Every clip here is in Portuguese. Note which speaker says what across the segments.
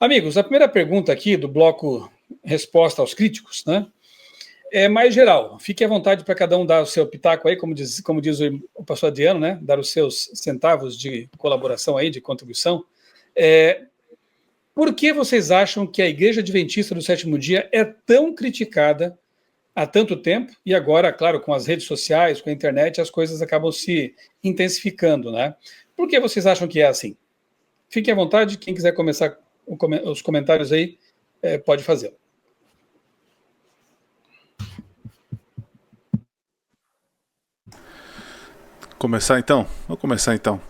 Speaker 1: Amigos, a primeira pergunta aqui do bloco Resposta aos Críticos, né? É mais geral. Fique à vontade para cada um dar o seu pitaco aí, como diz o pastor Adriano, né? Dar os seus centavos de colaboração aí, de contribuição. Por que vocês acham que a Igreja Adventista do Sétimo Dia é tão criticada há tanto tempo? E agora, claro, com as redes sociais, com a internet, as coisas acabam se intensificando, né? Por que vocês acham que é assim? Fiquem à vontade, quem quiser começar os comentários aí, pode fazê-lo.
Speaker 2: Começar então? Vou começar então.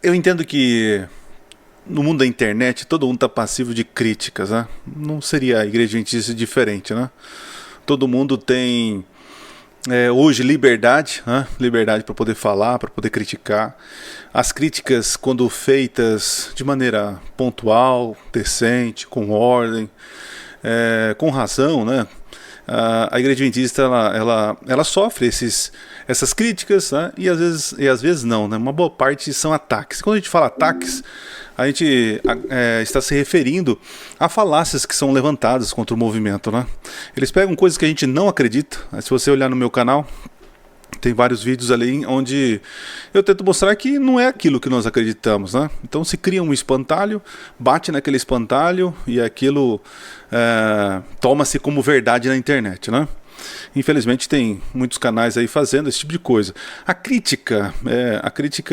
Speaker 2: Eu entendo que no mundo da internet todo mundo está passivo de críticas, né? Não seria a Igreja Adventista diferente, né? Todo mundo tem hoje liberdade, né? Liberdade para poder falar, para poder criticar. As críticas, quando feitas de maneira pontual, decente, com ordem, com razão, né? A Igreja Adventista ela sofre essas críticas, né? e às vezes não, né? Uma boa parte são ataques. Quando a gente fala ataques, a gente está se referindo a falácias que são levantadas contra o movimento, né? Eles pegam coisas que a gente não acredita. Se você olhar no meu canal, tem vários vídeos ali onde eu tento mostrar que não é aquilo que nós acreditamos, né? Então se cria um espantalho, bate naquele espantalho e aquilo toma-se como verdade na internet, né? Infelizmente tem muitos canais aí fazendo esse tipo de coisa. A crítica, eu acredito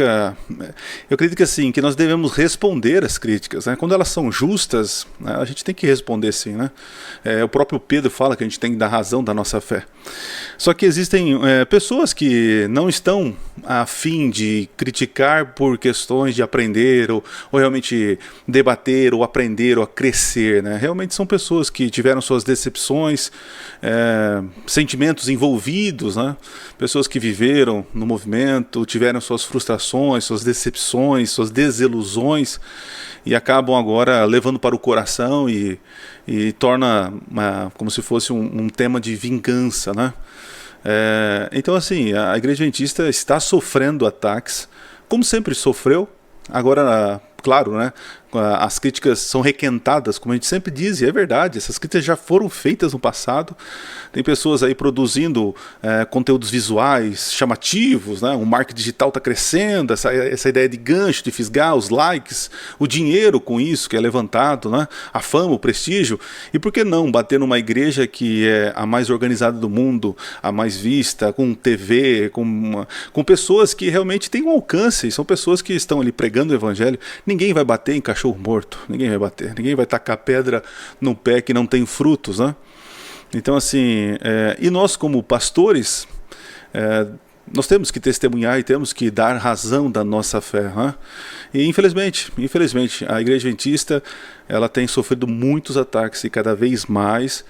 Speaker 2: que assim, que nós devemos responder às críticas, né? Quando elas são justas, né, a gente tem que responder sim, né? O próprio Pedro fala que a gente tem que dar razão da nossa fé. Só que existem pessoas que não estão a fim de criticar por questões de aprender ou realmente debater ou aprender ou a crescer, né? Realmente são pessoas que tiveram suas decepções, sentimentos envolvidos, né? Pessoas que viveram no movimento, tiveram suas frustrações, suas decepções, suas desilusões e acabam agora levando para o coração e torna como se fosse um tema de vingança, né? Então assim, a Igreja Adventista está sofrendo ataques, como sempre sofreu. Agora, claro, né? As críticas são requentadas, como a gente sempre diz, e é verdade, essas críticas já foram feitas no passado. Tem pessoas aí produzindo conteúdos visuais chamativos, né? O marketing digital está crescendo, essa ideia de gancho, de fisgar os likes, o dinheiro com isso que é levantado, né? A fama, o prestígio. E por que não bater numa igreja que é a mais organizada do mundo, a mais vista, com TV, com pessoas que realmente têm um alcance, são pessoas que estão ali pregando o evangelho. Ninguém vai bater em cachorro morto, ninguém vai bater, ninguém vai tacar pedra no pé que não tem frutos, né? Então assim, e nós como pastores, nós temos que testemunhar e temos que dar razão da nossa fé, né? E infelizmente, a Igreja Adventista, ela tem sofrido muitos ataques e cada vez mais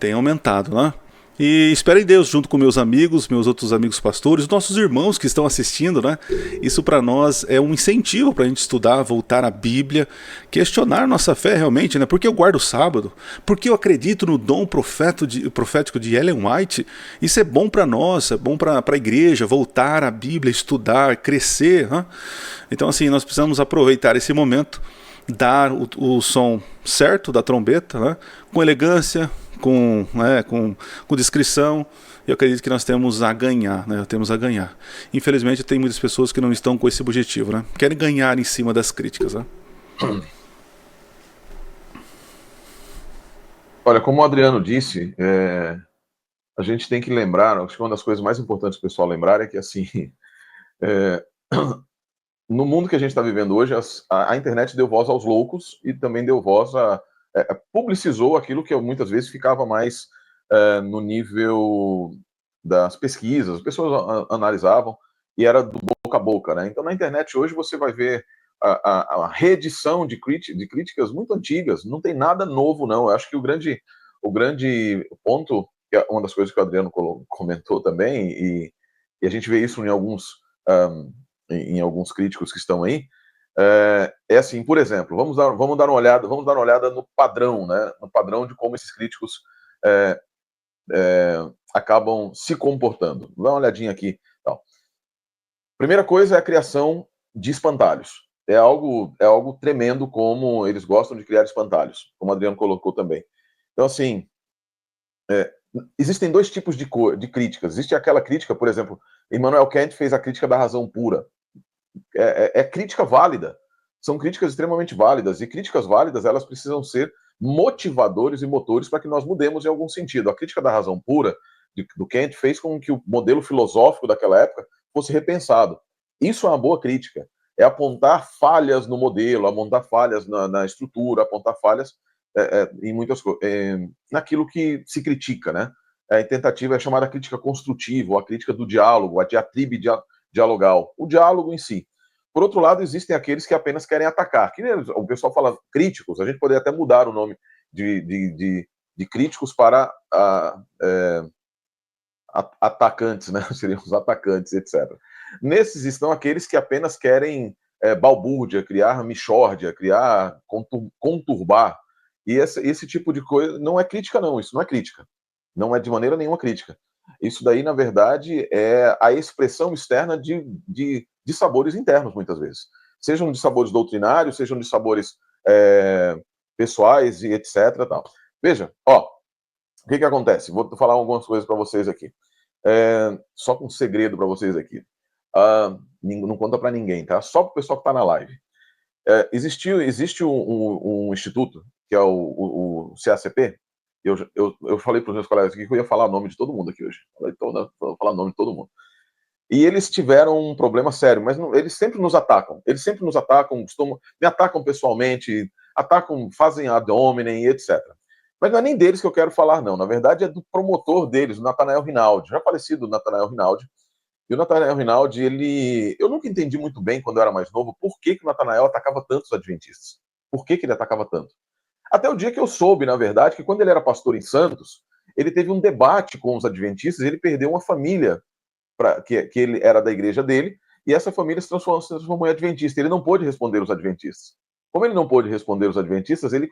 Speaker 2: tem aumentado, né? E espero em Deus, junto com meus amigos, meus outros amigos pastores, nossos irmãos que estão assistindo, né? Isso para nós é um incentivo para a gente estudar, voltar à Bíblia, questionar nossa fé realmente, né? Por que eu guardo o sábado? Por que eu acredito no dom profético de Ellen White? Isso é bom para nós, é bom para a igreja, voltar à Bíblia, estudar, crescer, né? Então assim, nós precisamos aproveitar esse momento, dar o som certo da trombeta, né? Com elegância, com discrição. Eu acredito que nós temos a ganhar, né? Temos a ganhar. Infelizmente tem muitas pessoas que não estão com esse objetivo, né? Querem ganhar em cima das críticas, né?
Speaker 3: Olha, como o Adriano disse, a gente tem que lembrar, acho que uma das coisas mais importantes do pessoal lembrar é que assim, no mundo que a gente está vivendo hoje, a internet deu voz aos loucos e também deu voz publicizou aquilo que muitas vezes ficava mais no nível das pesquisas, as pessoas analisavam e era do boca a boca, né? Então na internet hoje você vai ver a reedição de críticas muito antigas, não tem nada novo não. Eu acho que o grande ponto, que é uma das coisas que o Adriano comentou também, e a gente vê isso em alguns críticos que estão aí, assim, por exemplo, vamos dar uma olhada no padrão, né? No padrão de como esses críticos acabam se comportando. Dá uma olhadinha aqui. Então, primeira coisa é a criação de espantalhos. é algo tremendo como eles gostam de criar espantalhos, como o Adriano colocou também. Então, assim, existem dois tipos de críticas. Existe aquela crítica, por exemplo, Immanuel Kant fez a crítica da razão pura. É crítica válida. São críticas extremamente válidas. E críticas válidas, elas precisam ser motivadores e motores para que nós mudemos em algum sentido. A crítica da razão pura do Kant fez com que o modelo filosófico daquela época fosse repensado. Isso é uma boa crítica. É apontar falhas no modelo, apontar falhas na estrutura, apontar falhas em muitas coisas, naquilo que se critica, né? A tentativa é chamada crítica construtiva, ou a crítica do diálogo, a diatribe dialogal, o diálogo em si. Por outro lado, existem aqueles que apenas querem atacar. Que o pessoal fala críticos, a gente poderia até mudar o nome de críticos para atacantes, né? Seriam os atacantes, etc. Nesses estão aqueles que apenas querem balbúrdia, criar mixórdia, criar conturbar. E esse tipo de coisa não é crítica, não. Isso não é crítica. Não é de maneira nenhuma crítica. Isso daí, na verdade, é a expressão externa de sabores internos, muitas vezes. Sejam de sabores doutrinários, sejam de sabores pessoais e etc. Tal. Veja, ó, o que acontece? Vou falar algumas coisas para vocês aqui. Só com um segredo para vocês aqui. Não conta para ninguém, tá? Só para o pessoal que está na live. Existe um instituto, que é o CACP. Eu falei para os meus colegas aqui que eu ia falar o nome de todo mundo aqui hoje. Vou falar o nome de todo mundo. E eles tiveram um problema sério, mas não, eles sempre nos atacam. Eles sempre nos atacam, me atacam pessoalmente, atacam, fazem ad hominem, etc. Mas não é nem deles que eu quero falar, não. Na verdade, é do promotor deles, o Nathanael Rinaldi, já falecido Nathanael Rinaldi. E o Nathanael Rinaldi, eu nunca entendi muito bem, quando eu era mais novo, por que o Nathanael atacava tanto os adventistas. Por que ele atacava tanto? Até o dia que eu soube, na verdade, que quando ele era pastor em Santos, ele teve um debate com os adventistas e ele perdeu uma família que ele era da igreja dele, e essa família se transformou em adventista. Ele não pôde responder os adventistas. Como ele não pôde responder os adventistas, ele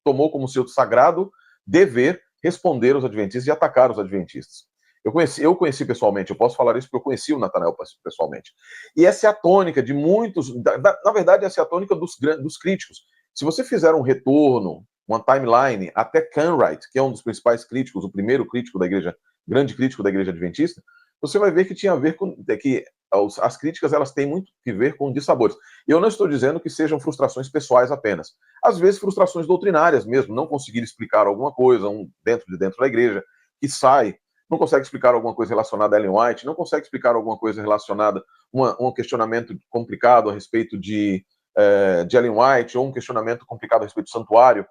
Speaker 3: tomou como seu sagrado dever responder os adventistas e atacar os adventistas. Eu conheci pessoalmente, eu posso falar isso porque eu conheci o Nathanael pessoalmente. E essa é a tônica de muitos, na verdade, essa é a tônica dos críticos. Se você fizer um retorno, uma timeline, até Cartwright, que é um dos principais críticos, o primeiro crítico da igreja, grande crítico da igreja adventista, você vai ver que tinha a ver com que as críticas elas têm muito que ver com dissabores. Eu não estou dizendo que sejam frustrações pessoais apenas. Às vezes frustrações doutrinárias mesmo, não conseguir explicar alguma coisa dentro da igreja, que sai, não consegue explicar alguma coisa relacionada a Ellen White, não consegue explicar alguma coisa relacionada a um questionamento complicado a respeito de Ellen White, ou um questionamento complicado a respeito do santuário.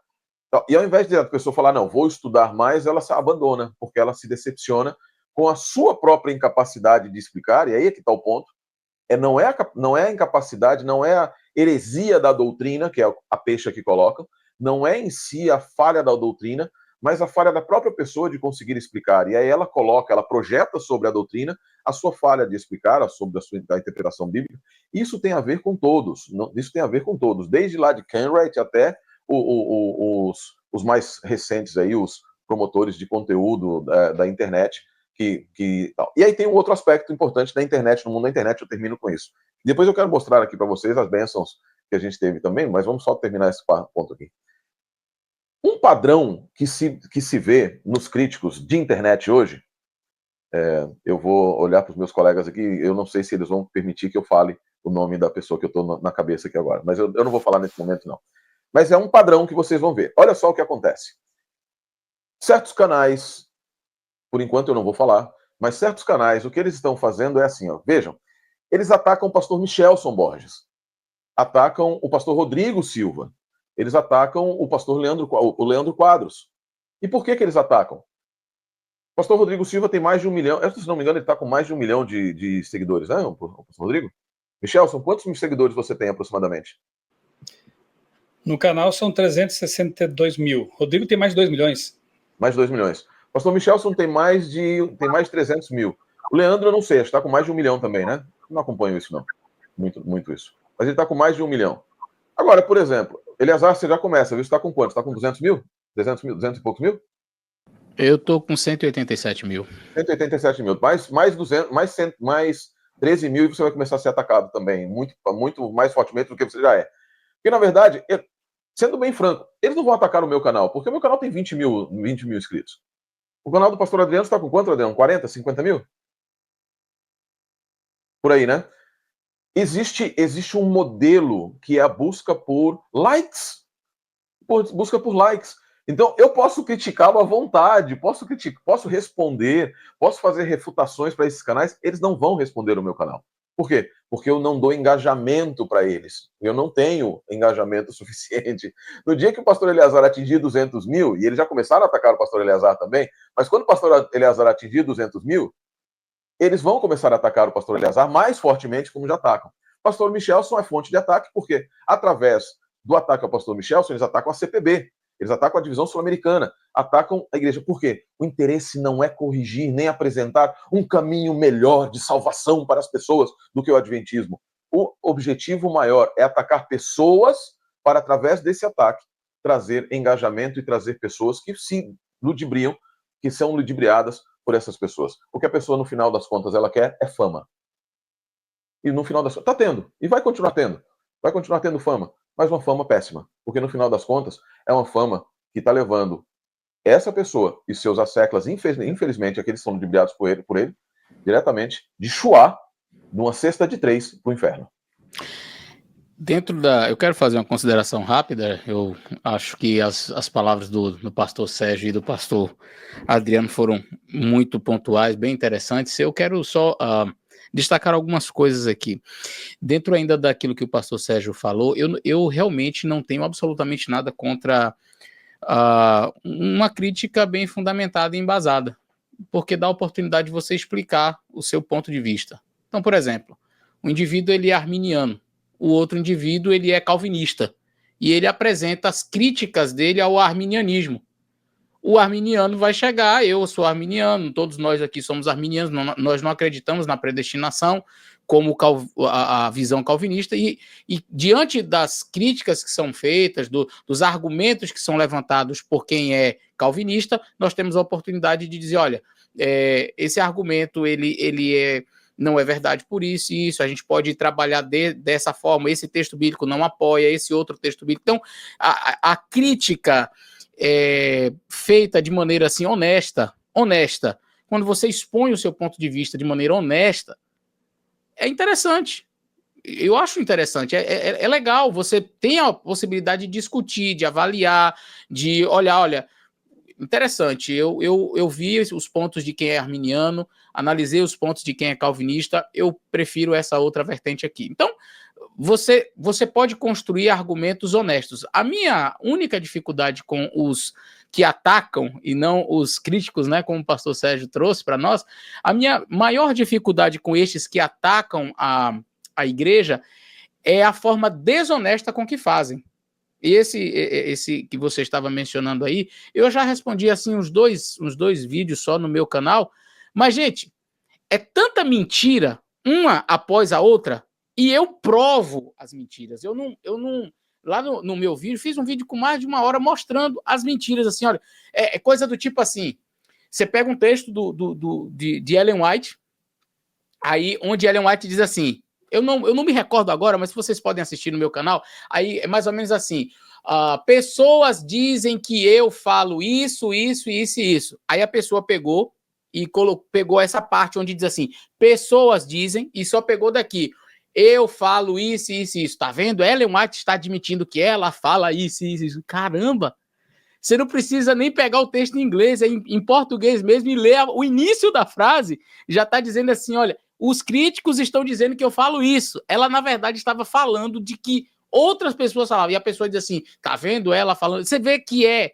Speaker 3: E ao invés de a pessoa falar, não, vou estudar mais, ela se abandona, porque ela se decepciona com a sua própria incapacidade de explicar, e aí é que está o ponto. Não é a incapacidade, não é a heresia da doutrina, que é a peixa que colocam, não é em si a falha da doutrina, mas a falha da própria pessoa de conseguir explicar. E aí ela projeta sobre a doutrina a sua falha de explicar, sobre a interpretação bíblica. Isso tem a ver com todos. Isso tem a ver com todos, desde lá de Cartwright até os mais recentes aí, os promotores de conteúdo da internet. E aí tem um outro aspecto importante da internet, no mundo da internet, eu termino com isso. Depois eu quero mostrar aqui para vocês as bênçãos que a gente teve também, mas vamos só terminar esse ponto aqui. Um padrão que se vê nos críticos de internet hoje, eu vou olhar para os meus colegas aqui, eu não sei se eles vão permitir que eu fale o nome da pessoa que eu estou na cabeça aqui agora, mas eu não vou falar nesse momento, não. Mas é um padrão que vocês vão ver. Olha só o que acontece. Certos canais, por enquanto eu não vou falar, mas certos canais, o que eles estão fazendo é assim, ó, vejam, eles atacam o pastor Michelson Borges, atacam o pastor Rodrigo Silva, eles atacam o pastor Leandro Quadros. E por que eles atacam? O pastor Rodrigo Silva tem mais de 1 milhão, se não me engano, ele está com mais de 1 milhão de seguidores, né, o pastor Rodrigo? Michelson, quantos seguidores você tem aproximadamente?
Speaker 1: No canal são 362 mil. Rodrigo tem mais de 2 milhões.
Speaker 3: Mais de 2 milhões. Pastor Michelson tem mais de 300 mil. O Leandro, eu não sei, está com mais de 1 milhão também, né? Não acompanho isso, não. Muito isso. Mas ele está com mais de 1 milhão. Agora, por exemplo, Eleazar, você já começa, viu? Você está com quanto? Você está com 200 mil? 200 e poucos mil?
Speaker 4: Eu estou com 187 mil.
Speaker 3: 187 mil. Mais 13 mil e você vai começar a ser atacado também, muito, muito mais fortemente do que você já é. Porque, na verdade, sendo bem franco, eles não vão atacar o meu canal, porque o meu canal tem 20 mil inscritos. O canal do Pastor Adriano está com quanto, Adriano? 40, 50 mil? Por aí, né? Existe um modelo que é a busca por likes. Busca por likes. Então, eu posso criticá-lo à vontade, posso responder, posso fazer refutações para esses canais, eles não vão responder no meu canal. Por quê? Porque eu não dou engajamento para eles. Eu não tenho engajamento suficiente. No dia que o pastor Eleazar atingir 200 mil, e eles já começaram a atacar o pastor Eleazar também, mas quando o pastor Eleazar atingir 200 mil, eles vão começar a atacar o pastor Eleazar mais fortemente como já atacam. O pastor Michelson é fonte de ataque, porque através do ataque ao pastor Michelson, eles atacam a CPB, eles atacam a divisão sul-americana, atacam a igreja. Por quê? O interesse não é corrigir nem apresentar um caminho melhor de salvação para as pessoas do que o adventismo. O objetivo maior é atacar pessoas para, através desse ataque, trazer engajamento e trazer pessoas que se ludibriam, que são ludibriadas por essas pessoas. O que a pessoa, no final das contas, ela quer é fama. E no final das contas, está tendo, e vai continuar tendo. Vai continuar tendo fama, mas uma fama péssima. Porque no final das contas, é uma fama que está levando essa pessoa e seus asseclas, infelizmente, aqueles que são ludibriados por ele, diretamente de Chuá, numa cesta de 3 para o inferno.
Speaker 4: Eu quero fazer uma consideração rápida. Eu acho que as palavras do pastor Sérgio e do pastor Adriano foram muito pontuais, bem interessantes. Eu quero só destacar algumas coisas aqui. Dentro ainda daquilo que o pastor Sérgio falou, eu realmente não tenho absolutamente nada contra uma crítica bem fundamentada e embasada, porque dá a oportunidade de você explicar o seu ponto de vista. Então, por exemplo, o indivíduo ele é arminiano, o outro indivíduo ele é calvinista, e ele apresenta as críticas dele ao arminianismo. O arminiano vai chegar, eu sou arminiano, todos nós aqui somos arminianos, nós não acreditamos na predestinação como a visão calvinista, e diante das críticas que são feitas, dos argumentos que são levantados por quem é calvinista, nós temos a oportunidade de dizer, olha, esse argumento ele não é verdade por isso e isso, a gente pode trabalhar dessa forma, esse texto bíblico não apoia, esse outro texto bíblico. Então, a crítica feita de maneira assim honesta, quando você expõe o seu ponto de vista de maneira honesta, é interessante. Eu acho interessante, é legal, você tem a possibilidade de discutir, de avaliar, de olha, interessante, eu vi os pontos de quem é arminiano, analisei os pontos de quem é calvinista, eu prefiro essa outra vertente aqui. Então, você pode construir argumentos honestos. A minha única dificuldade com os que atacam e não os críticos, né, como o pastor Sérgio trouxe para nós, a minha maior dificuldade com estes que atacam a igreja é a forma desonesta com que fazem. E esse que você estava mencionando aí, eu já respondi assim uns dois vídeos só no meu canal, mas, gente, é tanta mentira, uma após a outra, e eu provo as mentiras. Eu não lá no meu vídeo, fiz um vídeo com mais de 1 hora mostrando as mentiras, assim, olha, é coisa do tipo assim, você pega um texto de Ellen White, aí onde Ellen White diz assim, eu não me recordo agora, mas vocês podem assistir no meu canal, aí é mais ou menos assim, pessoas dizem que eu falo isso. Aí a pessoa pegou e pegou essa parte onde diz assim, pessoas dizem, e só pegou daqui, eu falo isso, tá vendo? Ellen White está admitindo que ela fala isso. Caramba! Você não precisa nem pegar o texto em inglês, é em português mesmo, e ler o início da frase, já está dizendo assim, olha, os críticos estão dizendo que eu falo isso. Ela, na verdade, estava falando de que outras pessoas falavam, e a pessoa diz assim, tá vendo ela falando? Você vê que é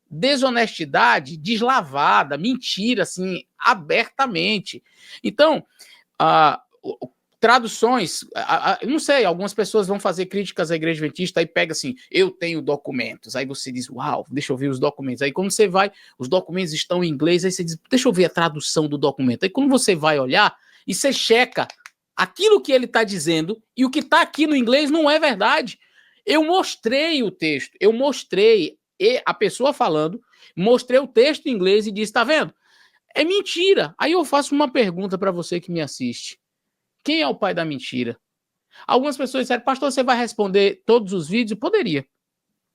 Speaker 4: desonestidade deslavada, mentira, assim, abertamente. Então, traduções, eu não sei, algumas pessoas vão fazer críticas à igreja adventista e pega assim, eu tenho documentos, aí você diz, uau, deixa eu ver os documentos, aí quando você vai, os documentos estão em inglês, aí você diz, deixa eu ver a tradução do documento, aí quando você vai olhar, e você checa aquilo que ele está dizendo, e o que está aqui no inglês não é verdade. Eu mostrei o texto, eu mostrei a pessoa falando, mostrei o texto em inglês e disse, tá vendo? É mentira. Aí eu faço uma pergunta para você que me assiste. Quem é o pai da mentira? Algumas pessoas disseram, pastor, você vai responder todos os vídeos? Poderia.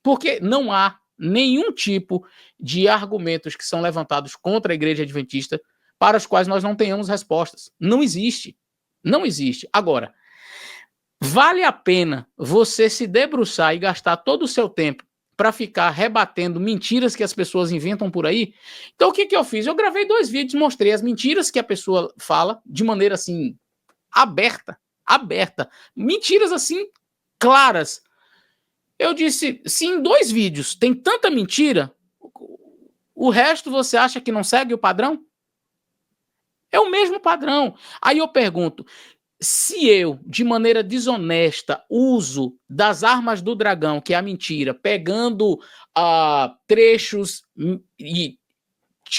Speaker 4: Porque não há nenhum tipo de argumentos que são levantados contra a igreja adventista para os quais nós não tenhamos respostas. Não existe. Não existe. Agora, vale a pena você se debruçar e gastar todo o seu tempo para ficar rebatendo mentiras que as pessoas inventam por aí? Então, o que eu fiz? Eu gravei 2 vídeos, mostrei as mentiras que a pessoa fala de maneira, assim, aberta. Mentiras, assim, claras. Eu disse, se em 2 vídeos tem tanta mentira, o resto você acha que não segue o padrão? É o mesmo padrão. Aí eu pergunto, se eu, de maneira desonesta, uso das armas do dragão, que é a mentira, pegando trechos e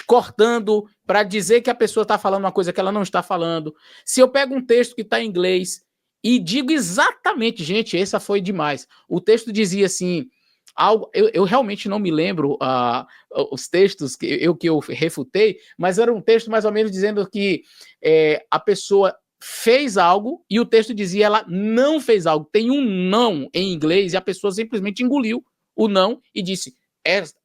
Speaker 4: cortando para dizer que a pessoa está falando uma coisa que ela não está falando, se eu pego um texto que está em inglês e digo exatamente, gente, essa foi demais. O texto dizia assim, algo, eu realmente não me lembro os textos que eu refutei, mas era um texto mais ou menos dizendo que a pessoa fez algo e o texto dizia ela não fez algo. Tem um não em inglês e a pessoa simplesmente engoliu o não e disse,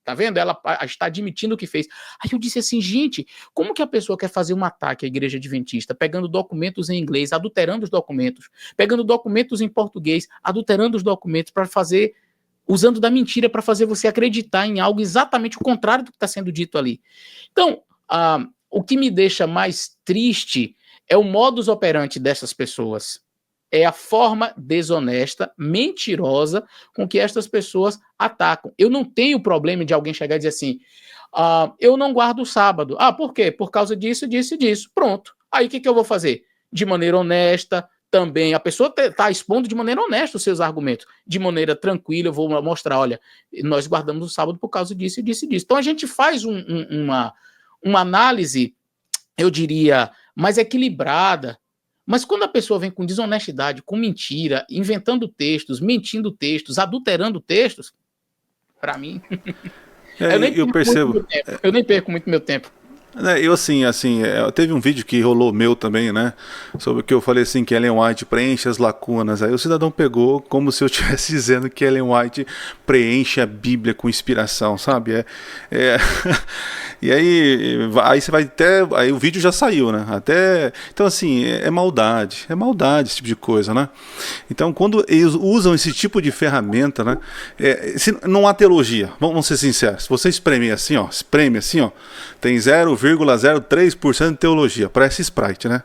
Speaker 4: tá vendo? Ela está admitindo o que fez. Aí eu disse assim, gente, como que a pessoa quer fazer um ataque à igreja adventista, pegando documentos em inglês, adulterando os documentos, pegando documentos em português, adulterando os documentos para fazer, usando da mentira para fazer você acreditar em algo exatamente o contrário do que está sendo dito ali. Então, o que me deixa mais triste é o modus operandi dessas pessoas. É a forma desonesta, mentirosa com que estas pessoas atacam. Eu não tenho problema de alguém chegar e dizer assim, eu não guardo o sábado. Por quê? Por causa disso, disso e disso. Pronto. Aí o que eu vou fazer? De maneira honesta, também. A pessoa está expondo de maneira honesta os seus argumentos. De maneira tranquila, eu vou mostrar, olha, nós guardamos o sábado por causa disso e disso e disso. Então a gente faz uma análise, eu diria, mais equilibrada. Mas quando a pessoa vem com desonestidade, com mentira, inventando textos, mentindo textos, adulterando textos, para mim, eu nem perco muito meu tempo.
Speaker 2: Eu assim, teve um vídeo que rolou meu também, né, sobre que eu falei assim, que Ellen White preenche as lacunas, aí o cidadão pegou como se eu estivesse dizendo que Ellen White preenche a Bíblia com inspiração, sabe, e aí você vai aí o vídeo já saiu, né, então assim, é maldade esse tipo de coisa, né, então quando eles usam esse tipo de ferramenta, né, não há teologia, vamos ser sinceros, se você espreme assim, ó, tem 0,03% de teologia, parece Sprite, né?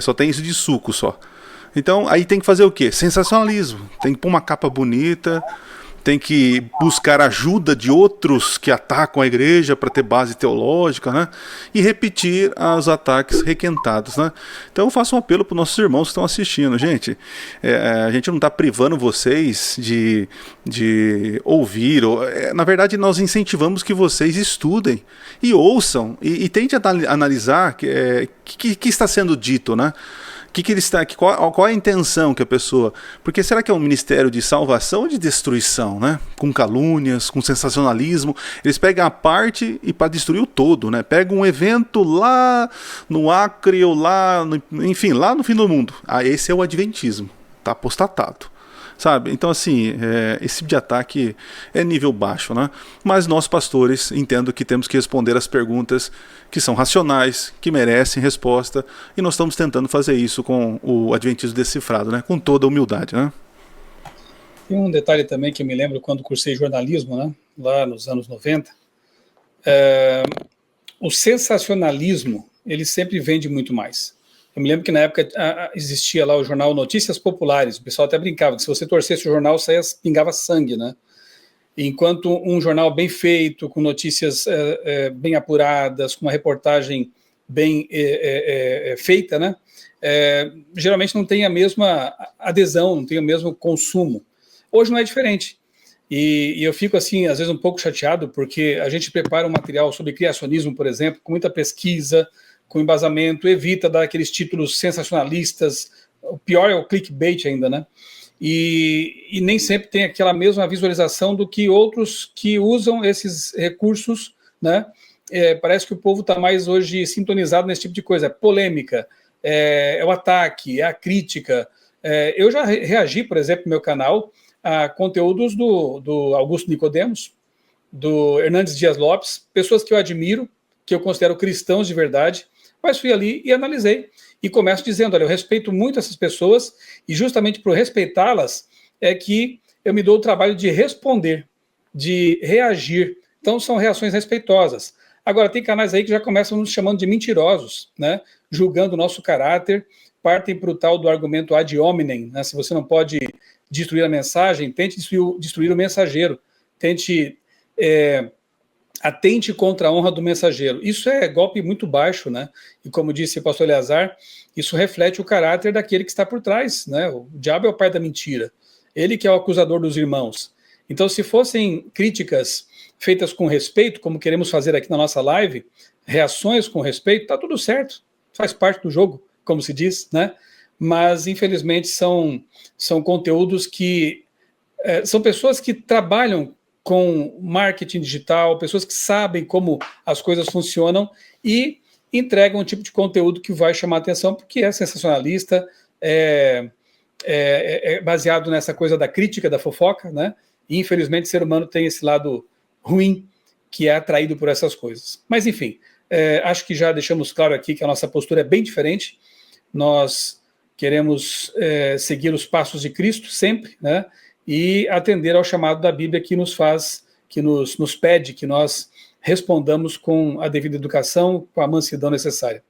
Speaker 2: Só tem isso de suco só. Então, aí tem que fazer o quê? Sensacionalismo. Tem que pôr uma capa bonita, tem que buscar ajuda de outros que atacam a igreja para ter base teológica, né? E repetir os ataques requentados, né? Então eu faço um apelo para os nossos irmãos que estão assistindo. Gente, a gente não está privando vocês de ouvir. Na verdade, nós incentivamos que vocês estudem e ouçam e tentem analisar o que está sendo dito, né? Qual é a intenção que a pessoa... Porque será que é um ministério de salvação ou de destruição, né? Com calúnias, com sensacionalismo. Eles pegam a parte e para destruir o todo, né? Pegam um evento lá no Acre ou lá no fim do mundo. Esse é o adventismo. Está apostatado. Sabe? Então, assim, esse tipo de ataque é nível baixo, né? Mas nós, pastores, entendo que temos que responder as perguntas que são racionais, que merecem resposta, e nós estamos tentando fazer isso com o Adventismo Decifrado, né? Com toda a humildade, né?
Speaker 1: Tem um detalhe também que eu me lembro quando cursei jornalismo, né? Lá nos anos 90. O sensacionalismo, ele sempre vende muito mais. Eu me lembro que na época existia lá o jornal Notícias Populares, o pessoal até brincava que se você torcesse o jornal, pingava sangue, né? Enquanto um jornal bem feito, com notícias bem apuradas, com uma reportagem bem feita, né? Geralmente não tem a mesma adesão, não tem o mesmo consumo. Hoje não é diferente. E eu fico, assim, às vezes um pouco chateado, porque a gente prepara um material sobre criacionismo, por exemplo, com muita pesquisa, com embasamento, evita dar aqueles títulos sensacionalistas, o pior é o clickbait ainda, né? E nem sempre tem aquela mesma visualização do que outros que usam esses recursos, né? Parece que o povo está mais hoje sintonizado nesse tipo de coisa, polêmica, é o ataque, é a crítica. Eu já reagi, por exemplo, no meu canal, a conteúdos do Augusto Nicodemos, do Hernandes Dias Lopes, pessoas que eu admiro, que eu considero cristãos de verdade, mas fui ali e analisei. E começo dizendo, olha, eu respeito muito essas pessoas, e justamente por respeitá-las é que eu me dou o trabalho de responder, de reagir. Então são reações respeitosas. Agora, tem canais aí que já começam nos chamando de mentirosos, né? Julgando o nosso caráter, partem para o tal do argumento ad hominem, né? Se você não pode destruir a mensagem, tente destruir o mensageiro, atente contra a honra do mensageiro. Isso é golpe muito baixo, né? E como disse o pastor Eleazar, isso reflete o caráter daquele que está por trás, né? O diabo é o pai da mentira, ele que é o acusador dos irmãos. Então, se fossem críticas feitas com respeito, como queremos fazer aqui na nossa live, reações com respeito, tá tudo certo, faz parte do jogo, como se diz, né? Mas, infelizmente, são conteúdos que... são pessoas que trabalham com marketing digital, pessoas que sabem como as coisas funcionam e entregam um tipo de conteúdo que vai chamar atenção, porque é sensacionalista, é baseado nessa coisa da crítica, da fofoca, né? E, infelizmente, o ser humano tem esse lado ruim, que é atraído por essas coisas. Mas, enfim, acho que já deixamos claro aqui que a nossa postura é bem diferente. Nós queremos seguir os passos de Cristo sempre, né? E atender ao chamado da Bíblia que nos pede que nós respondamos com a devida educação, com a mansidão necessária.